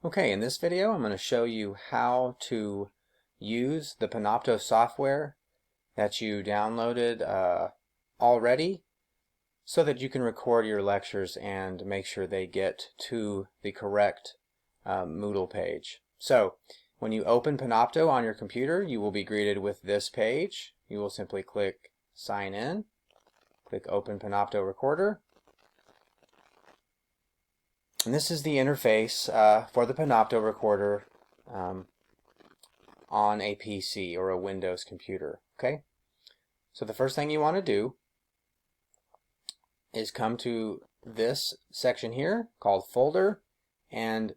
Okay, in this video I'm going to show you how to use the Panopto software that you downloaded already so that you can record your lectures and make sure they get to the correct Moodle page. So when you open Panopto on your computer, you will be greeted with this page. You will simply click Sign In, click Open Panopto Recorder. And this is the interface for the Panopto recorder on a PC or a Windows computer. Okay, so the first thing you want to do is come to this section here called Folder, and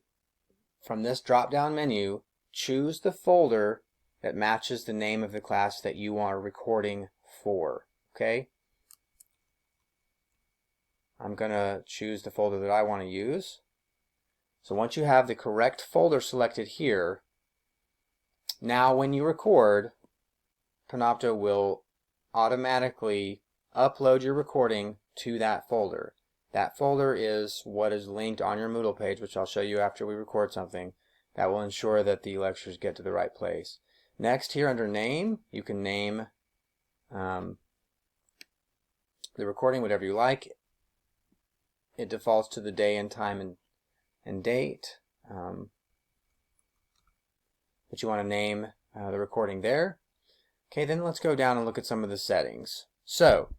from this drop-down menu, choose the folder that matches the name of the class that you are recording for. Okay, I'm going to choose the folder that I want to use. So once you have the correct folder selected here, now when you record, Panopto will automatically upload your recording to that folder. That folder is what is linked on your Moodle page, which I'll show you after we record something. That will ensure that the lectures get to the right place. Next, here under Name, you can name the recording whatever you like. It defaults to the day and time and date, but you want to name the recording there. Okay, then let's go down and look at some of the settings. So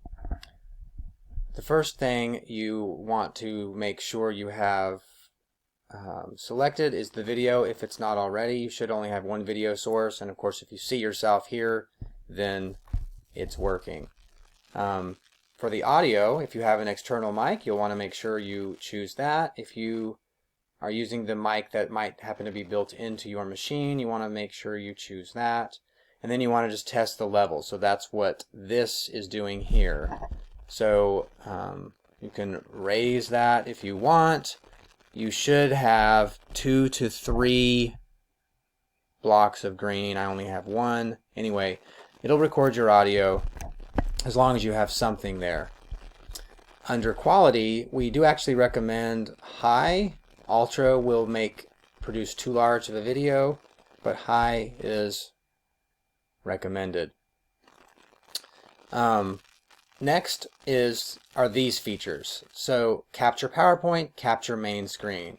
the first thing you want to make sure you have selected is the video. If it's not already, you should only have one video source, and of course if you see yourself here, then it's working. For the audio, if you have an external mic, you'll want to make sure you choose that. If you are using the mic that might happen to be built into your machine, you want to make sure you choose that. And then you want to just test the level. So that's what this is doing here. So you can raise that if you want. You should have 2 to 3 blocks of green. I only have 1. Anyway, it'll record your audio as long as you have something there. Under quality, we do actually recommend high. Ultra will produce too large of a video, but high is recommended. Next are these features. So capture PowerPoint, capture main screen.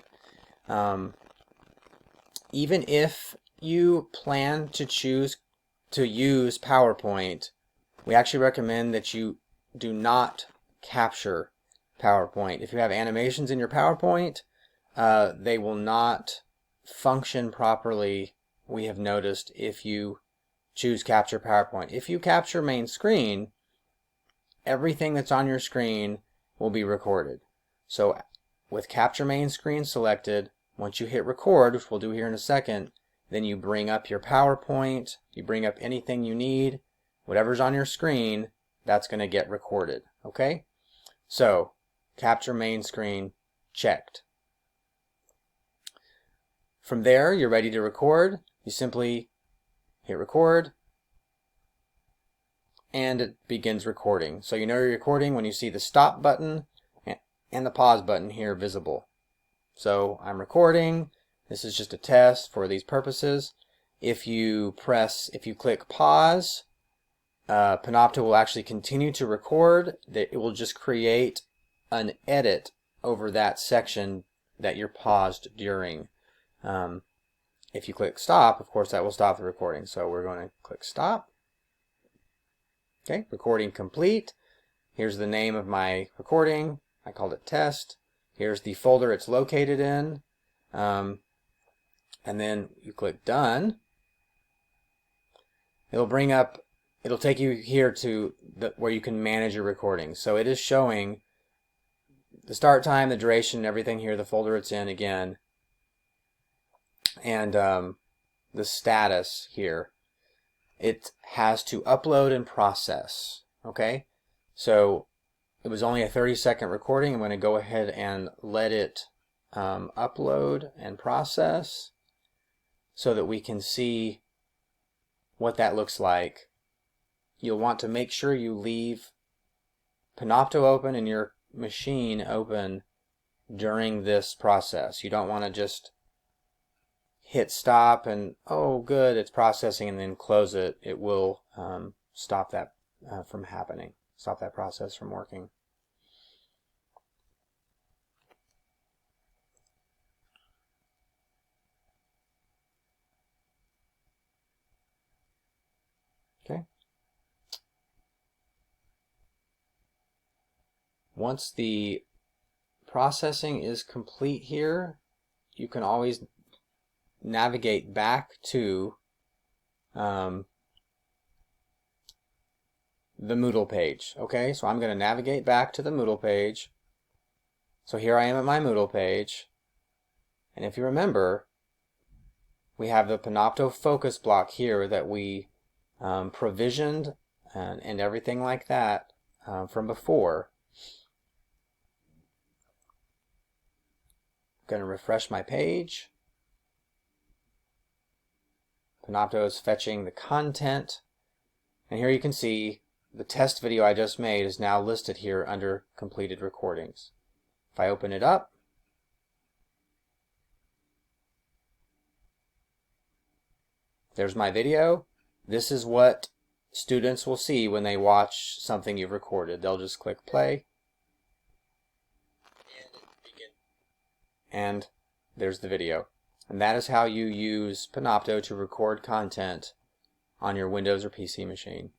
Even if you plan to choose to use PowerPoint, we actually recommend that you do not capture PowerPoint. If you have animations in your PowerPoint, they will not function properly, we have noticed, if you choose capture PowerPoint. If you capture main screen, everything that's on your screen will be recorded. So with capture main screen selected, once you hit record, which we'll do here in a second, then you bring up your PowerPoint, you bring up anything you need, whatever's on your screen, that's going to get recorded. Okay? So capture main screen checked. From there, you're ready to record. You simply hit record, and it begins recording. So you know you're recording when you see the stop button and the pause button here visible. So I'm recording. This is just a test for these purposes. If you click pause, Panopto will actually continue to record. It will just create an edit over that section that you're paused during. If you click stop, of course that will stop the recording. So we're going to click stop. Okay, recording complete. Here's the name of my recording. I called it test. Here's the folder it's located in. And then you click done. It'll take you here to where you can manage your recording. So it is showing the start time, the duration, everything here, the folder it's in again, and the status here. It has to upload and process. Okay, so it was only a 30-second recording. I'm going to go ahead and let it upload and process so that we can see what that looks like. You'll want to make sure you leave Panopto open and your machine open during this process. You don't want to just hit stop and, oh good, it's processing, and then close it, it will stop that from happening, stop that process from working. Okay. Once the processing is complete here, you can always navigate back to the Moodle page. Okay, so I'm going to navigate back to the Moodle page. So here I am at my Moodle page, and if you remember, we have the Panopto focus block here that we provisioned and everything like that from before. I'm going to refresh my page. Panopto is fetching the content, and here you can see the test video I just made is now listed here under completed recordings. If I open it up, there's my video. This is what students will see when they watch something you've recorded. They'll just click play, and there's the video. And that is how you use Panopto to record content on your Windows or PC machine.